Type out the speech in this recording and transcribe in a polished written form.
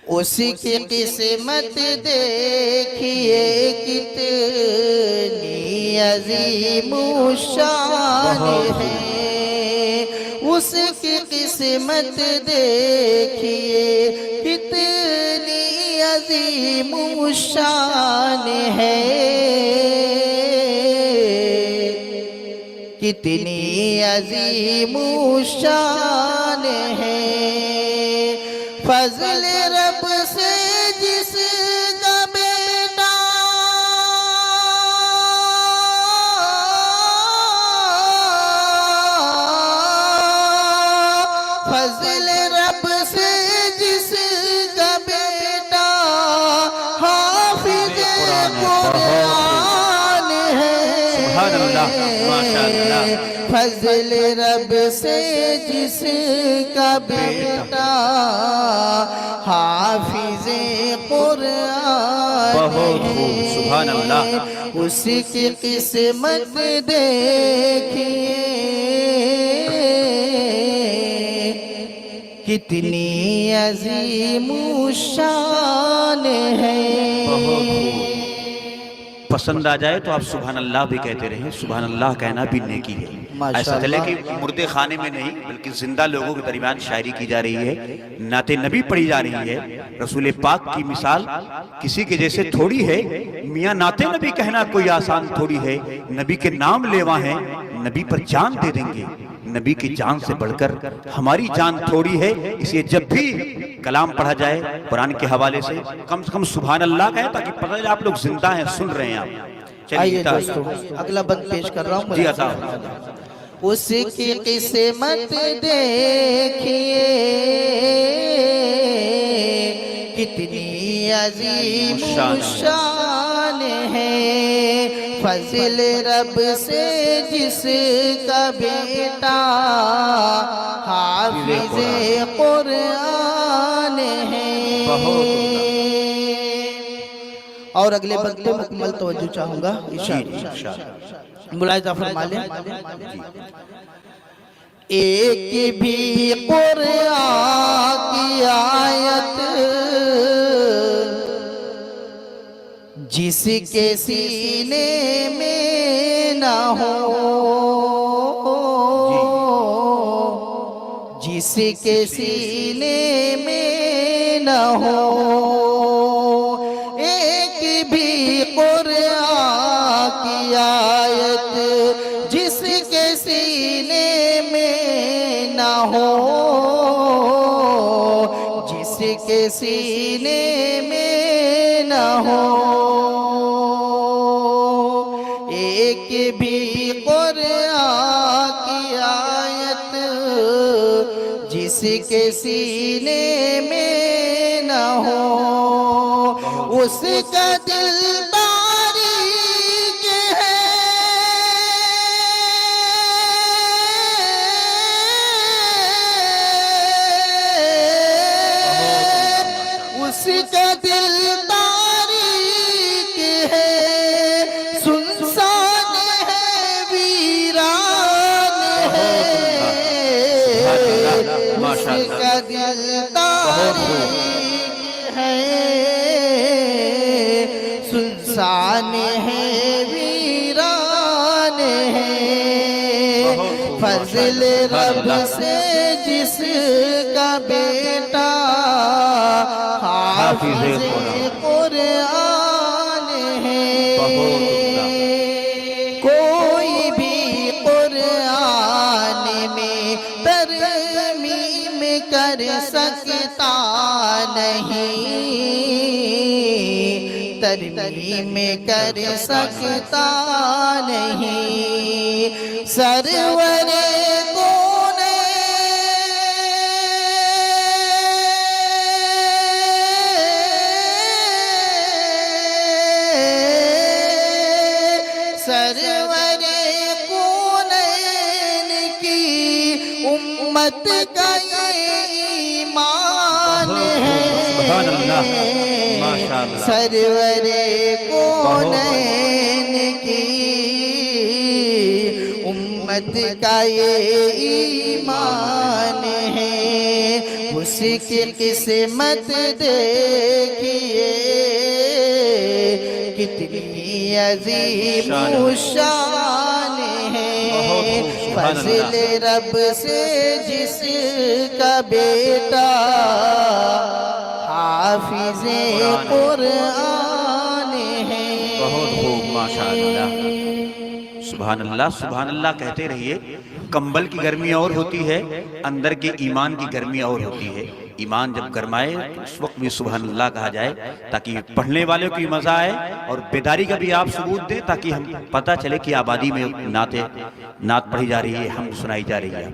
उसकी किस्मत देखिए कितनी अजीमुशान है। उसकी किस्मत देखिए कितनी अजीमुशान है। कितनी अजीमुशान है। फजल रब से जिसका बेटा फजल रब से जिसका बेटा हाफिज कुरान है। सुभान अल्लाह, माशाअल्लाह। फजल रब से जिसका बेटा हाफिज़े कुरान बहुत खूब, सुभान अल्लाह। उसकी किस्मत देखिए कितनी अजीमुशान है। बहुत खूब। पसंद आ जाए तो आप सुभान अल्लाह भी कहते रहें। सुभान अल्लाह कहना भी नेकी है। ऐसा चले कि मुर्दे खाने में नहीं बल्कि जिंदा लोगों के दरमियान शायरी की जा रही है, नाते नबी पढ़ी जा रही है। रसूल पाक की मिसाल किसी के जैसे थोड़ी है। मियाँ नाते नबी कहना कोई आसान थोड़ी है। नबी के नाम लेवा है, नबी पर जान दे देंगे। नबी की जान से बढ़कर हमारी जान थोड़ी है। इसलिए जब भी कलाम पढ़ा जाए कुरान के हवाले से कम सुभान अल्लाह कहें ताकि पता चले आप लोग जिंदा हैं, सुन रहे हैं आप। आइए दोस्तों, अगला बंद पेश कर रहा हूँ। जी अता। उसकी किस्मत देखिए कितनी अजीमुशान है। फजल रब से जिसका बेटा हाफिज़े कुरान है। और अगले बंद पे मुकम्मल तवज्जो चाहूंगा इंशाअल्लाह। मुलाहिज़ा फरमा लें। एक भी कुरान की आयत जिसके सीने में ना हो, जिसके सीने में ना हो, एक भी कुरान की आयत जिसके सीने में ना हो, जिसके सीने में ना हो। एक भी कुरान की आयत जिसके सीने में ना हो, उसका दिल बारीक है, उसका दिल बारीक है, सुनसान है, वीरान है। उसका दिल बारीक है, सुनसान है, वीरान है। फजल रब से जिसका बेटा हाफिज़े कुरान है। कोई भी कुरान में तरमीम कर सकता नहीं, तरमीम कर सकता नहीं। सरवरे सरवरे कौनैन की उम्मत का ये ईमान है। सुभान अल्लाह, माशाअल्लाह। सरवरे कौनैन की उम्मत का ये ईमान है। उसकी किस्मत देखिए कितनी अजीम शान है। फज़ल रब से जिसका बेटा हाफिज़े कुरान है। बहुत खूब, माशाअल्लाह, सुभान अल्लाह। सुभान अल्लाह कहते रहिए। कंबल की गर्मी और होती है, अंदर के ईमान की गर्मी और होती है। ईमान जब गरमाए तो उस वक्त भी सुभान अल्लाह कहा जाए, ताकि पढ़ने वाले को भी मजा आए और बेदारी का भी आप सबूत दें, ताकि हम पता चले कि आबादी में नात पढ़ी जा रही है, हम सुनाई जा रही है।